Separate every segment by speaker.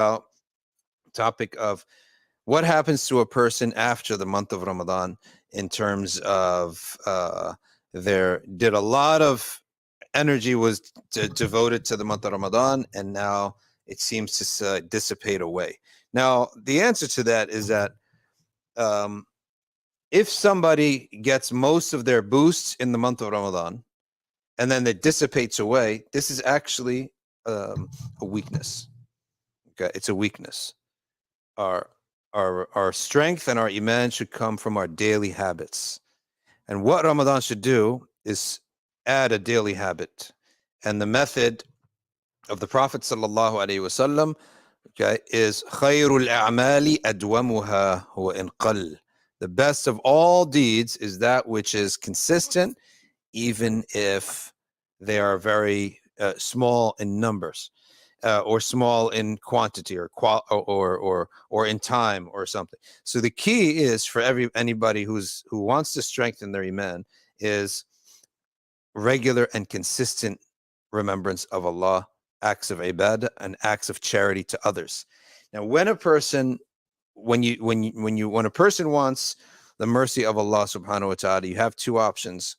Speaker 1: about topic of what happens to a person after the month of Ramadan in terms of did a lot of energy was devoted to the month of Ramadan, and now it seems to dissipate away. Now, the answer to that is that if somebody gets most of their boosts in the month of Ramadan and then it dissipates away, this is actually a weakness. Okay, it's a weakness. Our strength and our iman should come from our daily habits. And what Ramadan should do is add a daily habit. And the method of the Prophet sallallahu alaihi wasallam, okay, is khayrul a'mali adwamuha wa in qall. The best of all deeds is that which is consistent, even if they are very small in numbers. Or small in quantity, or in time, or something. So the key is for anybody who wants to strengthen their iman is regular and consistent remembrance of Allah, acts of ibadah, and acts of charity to others. Now, when a person wants the mercy of Allah subhanahu wa ta'ala, you have two options.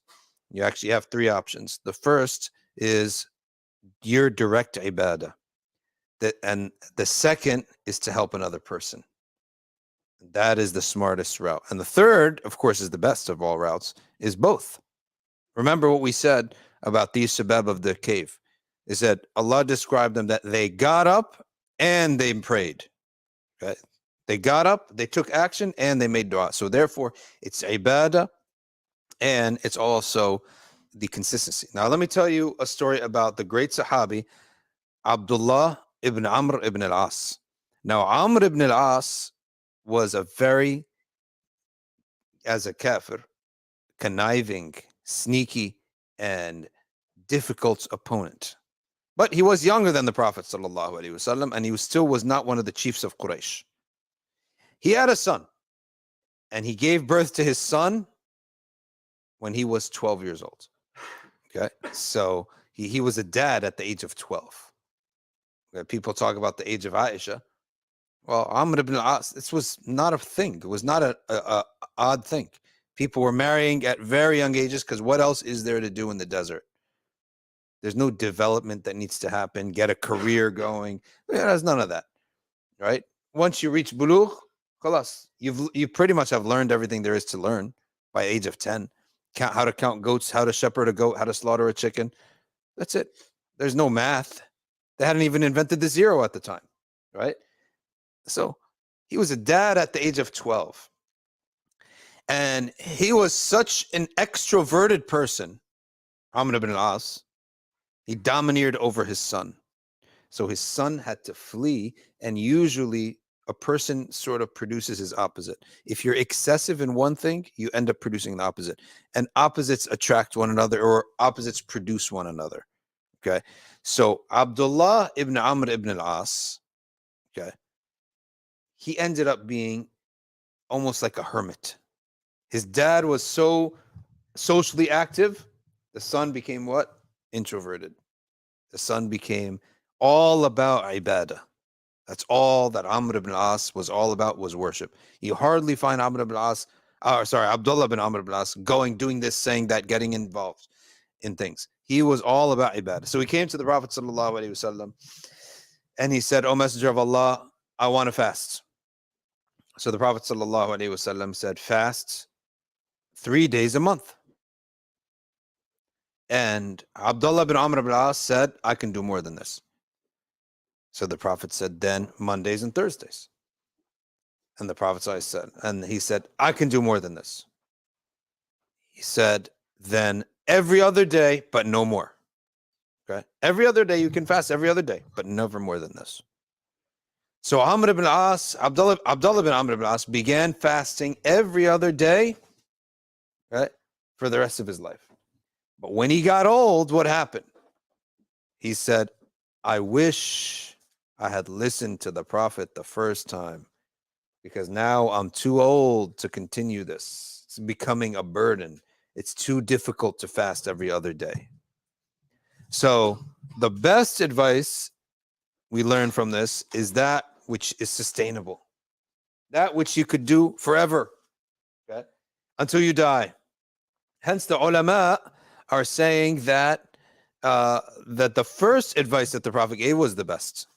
Speaker 1: You actually have three options. The first is your direct ibadah. And the second is to help another person. That is the smartest route. And the third, of course, is the best of all routes, is both. Remember what we said about these shabab of the cave, is that Allah described them that they got up and they prayed. Okay? They got up, they took action, and they made dua. So therefore, it's ibadah, and it's also the consistency. Now, let me tell you a story about the great Sahabi, Abdullah ibn Amr ibn al-As. Now, Amr ibn al-As was as a kafir, conniving, sneaky, and difficult opponent. But he was younger than the Prophet sallallahu alaihi wasallam, and he still was not one of the chiefs of Quraysh. He had a son, and he gave birth to his son when he was 12 years old. Okay, so he was a dad at the age of 12. People talk about the age of Aisha. Well, Amr ibn al-As, this was not a thing. It was not a odd thing. People were marrying at very young ages because what else is there to do in the desert? There's no development that needs to happen, get a career going. There's none of that, right? Once you reach bulugh, khalas, you pretty much have learned everything there is to learn by age of 10. How to count goats, how to shepherd a goat, how to slaughter a chicken. That's it. There's no math. They hadn't even invented the zero at the time, right? So he was a dad at the age of 12. And he was such an extroverted person, Amr ibn al-As, he domineered over his son. So his son had to flee, and usually a person sort of produces his opposite. If you're excessive in one thing, you end up producing the opposite. And opposites attract one another, or opposites produce one another. Okay, so Abdullah ibn Amr ibn al-As, okay, he ended up being almost like a hermit. His dad was so socially active, the son became what? Introverted. The son became all about ibadah. That's all that Amr ibn al-As was all about, was worship. You hardly find Abdullah ibn Amr ibn al-As doing this, saying that, getting involved in things. He was all about ibadah. So he came to the Prophet sallallahu alaihi wasallam, and he said, "O Messenger of Allah, I want to fast." So the Prophet sallallahu alaihi wasallam said, "Fast 3 days a month." And Abdullah bin Amr ibn al-As said, "I can do more than this." So the Prophet said, "Then Mondays and Thursdays." And the Prophet said, he said, "I can do more than this." He said, "Then every other day, but no more." Okay, every other day you can fast, every other day, but never more than this. So Amr ibn al-As, Abdullah bin Amr ibn al-As began fasting every other day, right, for the rest of his life. But when he got old, what happened? He said, "I wish I had listened to the Prophet the first time, because now I'm too old to continue this. It's becoming a burden. It's too difficult to fast every other day." So the best advice we learn from this is that which is sustainable, that which you could do forever, okay, until you die. Hence, the ulama are saying that that the first advice that the Prophet gave was the best.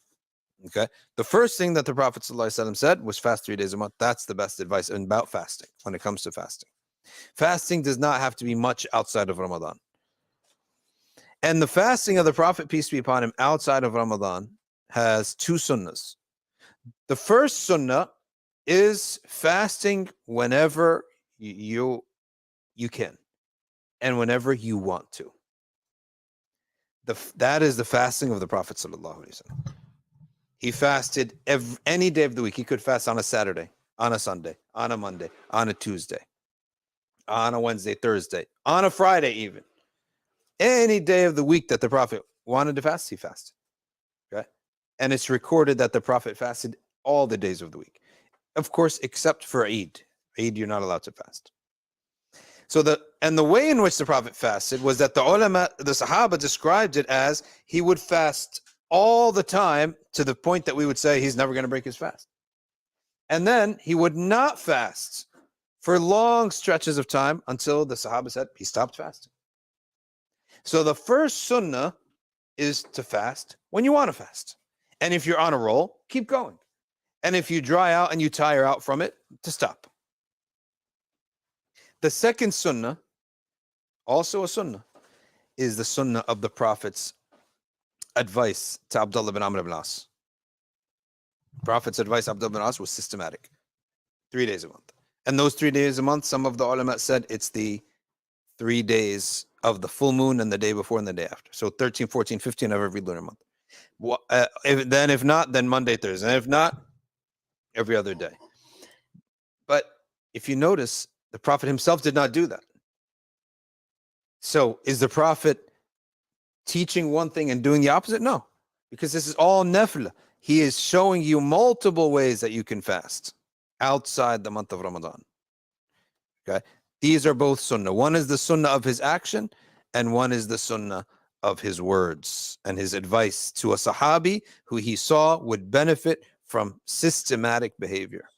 Speaker 1: Okay, the first thing that the Prophet ﷺ said was fast 3 days a month. That's the best advice about fasting when it comes to fasting. Fasting does not have to be much outside of Ramadan. And the fasting of the Prophet, peace be upon him, outside of Ramadan has two sunnahs. The first sunnah is fasting whenever you can and whenever you want to. That is the fasting of the Prophet ﷺ. He fasted any day of the week. He could fast on a Saturday, on a Sunday, on a Monday, on a Tuesday, on a Wednesday, Thursday, on a Friday even. Any day of the week that the Prophet wanted to fast, he fasted. Okay? And it's recorded that the Prophet fasted all the days of the week. Of course, except for Eid. Eid, you're not allowed to fast. So the way in which the Prophet fasted was that the ulama, the Sahaba described it as he would fast all the time to the point that we would say he's never going to break his fast. And then he would not fast for long stretches of time until the Sahaba said he stopped fasting. So the first sunnah is to fast when you want to fast. And if you're on a roll, keep going. And if you dry out and you tire out from it, to stop. The second sunnah, also a sunnah, is the sunnah of the Prophet's advice to Abdullah bin Amr ibn As. Prophet's advice to Abdullah bin As was systematic. 3 days a month. And those 3 days a month, some of the ulama said it's the 3 days of the full moon and the day before and the day after. So 13, 14, 15 of every lunar month. If not, then Monday, Thursday. And if not, every other day. But if you notice, the Prophet himself did not do that. So is the Prophet teaching one thing and doing the opposite? No, because this is all nafla. He is showing you multiple ways that you can fast outside the month of Ramadan. Okay, these are both sunnah. One is the sunnah of his action, and one is the sunnah of his words and his advice to a sahabi who he saw would benefit from systematic behavior.